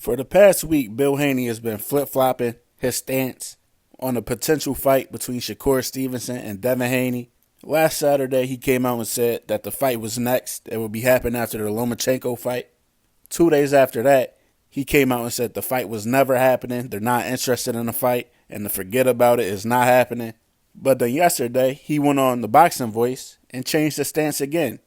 For the past week, Bill Haney has been flip-flopping his stance on a potential fight between Shakur Stevenson and Devin Haney. Last Saturday, he came out and said that the fight was next. It would be happening after the Lomachenko fight. 2 days after that, he came out and said the fight was never happening. They're not interested in the fight, and to forget about it is not happening. But then yesterday, he went on the Boxing Voice and changed his stance again.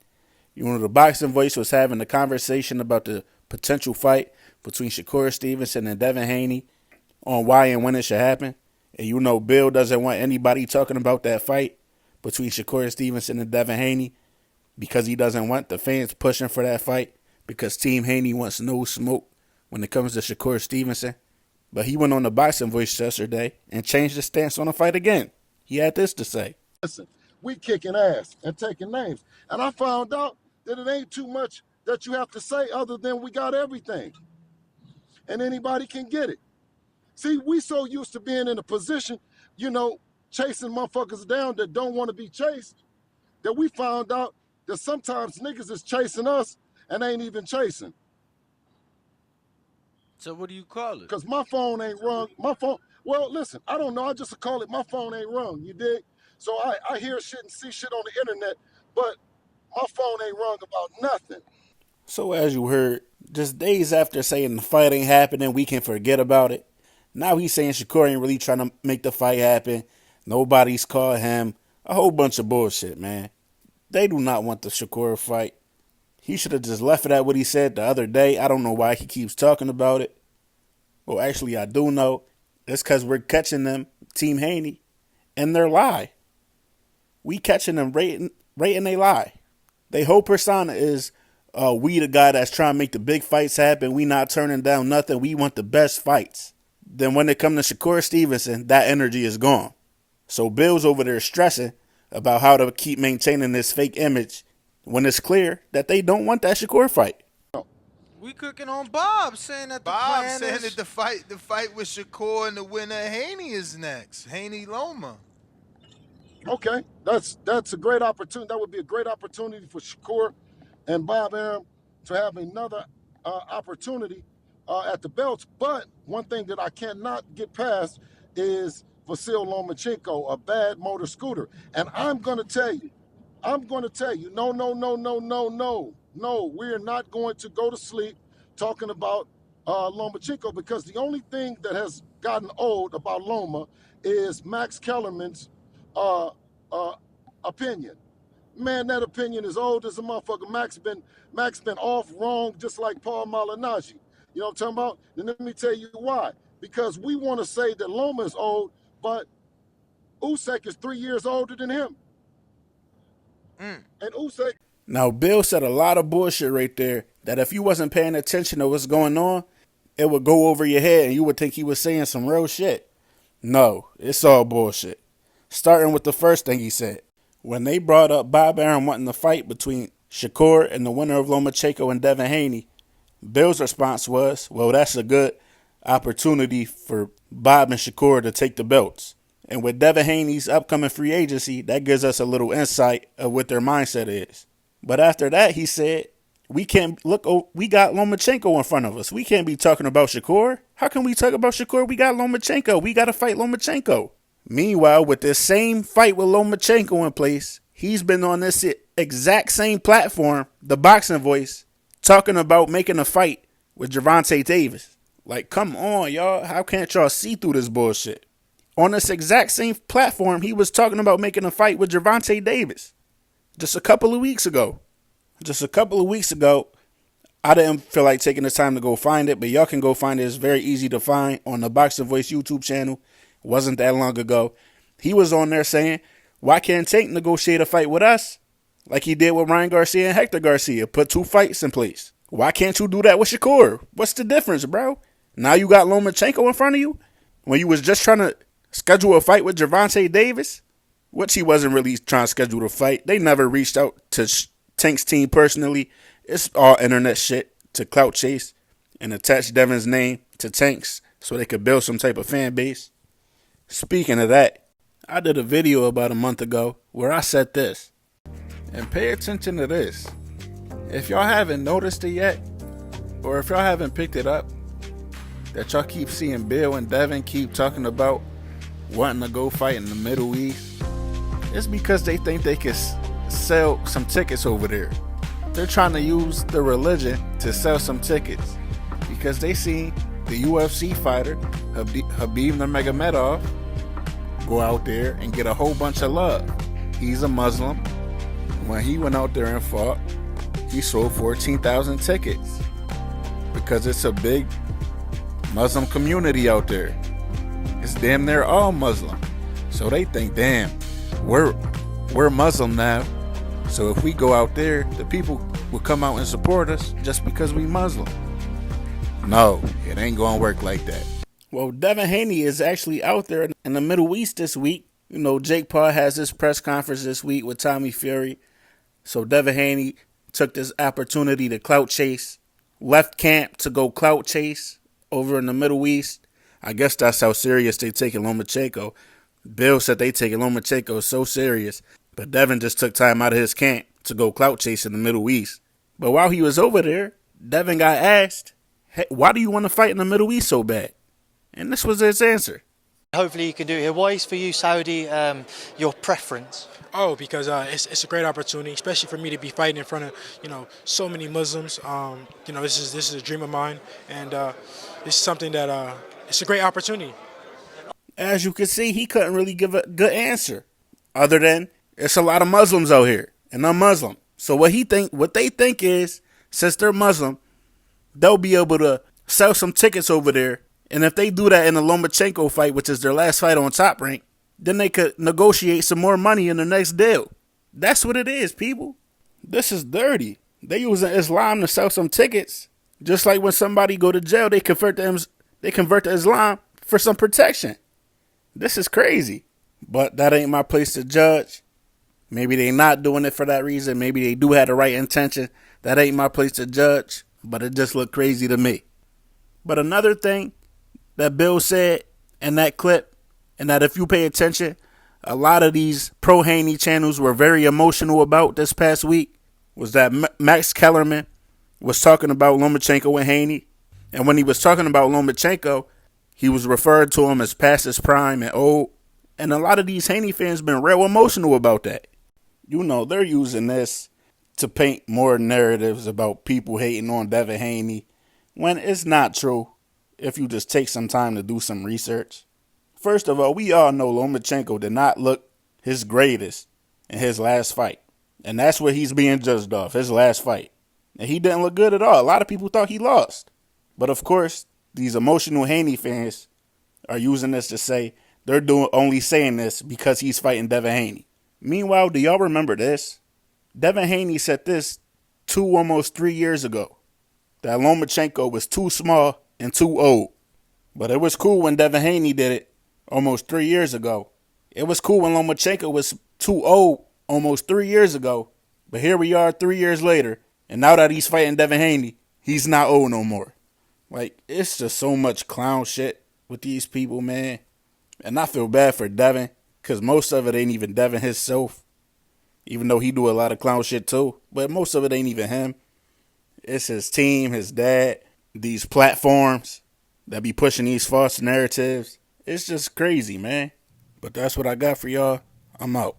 The Boxing Voice was having a conversation about the potential fight between Shakur Stevenson and Devin Haney on why and when it should happen. And Bill doesn't want anybody talking about that fight between Shakur Stevenson and Devin Haney because he doesn't want the fans pushing for that fight because Team Haney wants no smoke when it comes to Shakur Stevenson. But he went on the Boxing Voice yesterday and changed his stance on the fight again. He had this to say. Listen, we kicking ass and taking names. And I found out that it ain't too much that you have to say other than we got everything. And anybody can get it. See, we so used to being in a position, chasing motherfuckers down that don't want to be chased, that we found out that sometimes niggas is chasing us and ain't even chasing. So what do you call it? Because my phone ain't rung. Well, listen, I don't know. I just call it my phone ain't rung, you dig? So I hear shit and see shit on the internet, but my phone ain't rung about nothing. So as you heard, just days after saying the fight ain't happening, we can forget about it. Now he's saying Shakur ain't really trying to make the fight happen. Nobody's called him. A whole bunch of bullshit, man. They do not want the Shakur fight. He should have just left it at what he said the other day. I don't know why he keeps talking about it. Well, actually, I do know. It's because we're catching them, Team Haney, and their lie. We catching them right in they lie. Their whole persona is, we the guy that's trying to make the big fights happen. We not turning down nothing. We want the best fights. Then when it comes to Shakur Stevenson, that energy is gone. So Bill's over there stressing about how to keep maintaining this fake image when it's clear that they don't want that Shakur fight. We cooking on Bob saying that Bob saying that the fight with Shakur and the winner Haney is next. Haney Loma. Okay, that's a great opportunity. That would be a great opportunity for Shakur and Bob Arum to have another opportunity at the belts. But one thing that I cannot get past is Vasil Lomachenko, a bad motor scooter. And I'm going to tell you, no, we're not going to go to sleep talking about Lomachenko, because the only thing that has gotten old about Loma is Max Kellerman's opinion. Man, that opinion is old as a motherfucker. Max been off wrong, just like Paul Malignaggi. You know what I'm talking about? And let me tell you why. Because we want to say that Loma is old, but Usyk is 3 years older than him. And Usyk. Now, Bill said a lot of bullshit right there that if you wasn't paying attention to what's going on, it would go over your head and you would think he was saying some real shit. No, it's all bullshit. Starting with the first thing he said. When they brought up Bob Arum wanting the fight between Shakur and the winner of Lomachenko and Devin Haney, Bill's response was, well, that's a good opportunity for Bob and Shakur to take the belts. And with Devin Haney's upcoming free agency, that gives us a little insight of what their mindset is. But after that, he said, we got Lomachenko in front of us. We can't be talking about Shakur. How can we talk about Shakur? We got Lomachenko. We got to fight Lomachenko. Meanwhile, with this same fight with Lomachenko in place, he's been on this exact same platform, the Boxing Voice, talking about making a fight with Gervonta Davis. Like, come on, y'all. How can't y'all see through this bullshit? On this exact same platform, he was talking about making a fight with Gervonta Davis just a couple of weeks ago. I didn't feel like taking the time to go find it, but y'all can go find it. It's very easy to find on the Boxing Voice YouTube channel. It wasn't that long ago. He was on there saying, why can't Tank negotiate a fight with us like he did with Ryan Garcia and Hector Garcia? Put 2 fights in place. Why can't you do that with Shakur? What's the difference, bro? Now you got Lomachenko in front of you when you was just trying to schedule a fight with Gervonta Davis, which he wasn't really trying to schedule a fight. They never reached out to Tank's team personally. It's all internet shit to clout chase and attach Devin's name to Tank's so they could build some type of fan base. Speaking of that, I did a video about a month ago where I said this. And pay attention to this. If y'all haven't noticed it yet, or if y'all haven't picked it up, that y'all keep seeing Bill and Devin keep talking about wanting to go fight in the Middle East, it's because they think they can sell some tickets over there. They're trying to use the religion to sell some tickets because they see the UFC fighter Habib Nurmagomedov go out there and get a whole bunch of love. He's a Muslim. When he went out there and fought, he sold 14,000 tickets because it's a big Muslim community out there. It's damn near all Muslim. So they think, damn, we're Muslim now. So if we go out there, the people will come out and support us just because we Muslim. No, it ain't gonna work like that. Well, Devin Haney is actually out there in the Middle East this week. You know, Jake Paul has his press conference this week with Tommy Fury. So Devin Haney took this opportunity to clout chase, left camp to go clout chase over in the Middle East. I guess that's how serious they taking Lomachenko. Bill said they taking Lomachenko so serious, but Devin just took time out of his camp to go clout chase in the Middle East. But while he was over there, Devin got asked, hey, why do you want to fight in the Middle East so bad? And this was his answer. Hopefully you can do it here. Why is for you, Saudi, your preference? Oh, because it's a great opportunity, especially for me to be fighting in front of so many Muslims. This is a dream of mine, and it's something that it's a great opportunity. As you can see, he couldn't really give a good answer, other than it's a lot of Muslims out here, and I'm Muslim. So what they think is, since they're Muslim, they'll be able to sell some tickets over there. And if they do that in the Lomachenko fight, which is their last fight on Top Rank, then they could negotiate some more money in the next deal. That's what it is, people. This is dirty. They using Islam to sell some tickets. Just like when somebody go to jail, they convert to Islam for some protection. This is crazy. But that ain't my place to judge. Maybe they not doing it for that reason. Maybe they do have the right intention. That ain't my place to judge. But it just looked crazy to me. But another thing that Bill said in that clip, and that if you pay attention, a lot of these pro-Haney channels were very emotional about this past week, was that Max Kellerman was talking about Lomachenko and Haney. And when he was talking about Lomachenko, he was referred to him as past his prime and old. And a lot of these Haney fans been real emotional about that. You know, they're using this to paint more narratives about people hating on Devin Haney, when it's not true. If you just take some time to do some research. First of all, we all know Lomachenko did not look his greatest in his last fight. And that's what he's being judged off, his last fight. And he didn't look good at all. A lot of people thought he lost. But of course, these emotional Haney fans are using this to say they're only saying this because he's fighting Devin Haney. Meanwhile, do y'all remember this? Devin Haney said this almost 3 years ago, that Lomachenko was too small and too old. But it was cool when Devin Haney did it almost 3 years ago. It was cool when Lomachenko was too old almost 3 years ago. But here we are 3 years later, and now that he's fighting Devin Haney, he's not old no more. Like, it's just so much clown shit with these people, man. And I feel bad for Devin, because most of it ain't even Devin himself. Even though he do a lot of clown shit too. But most of it ain't even him. It's his team, his dad, these platforms that be pushing these false narratives. It's just crazy, man. But that's what I got for y'all. I'm out.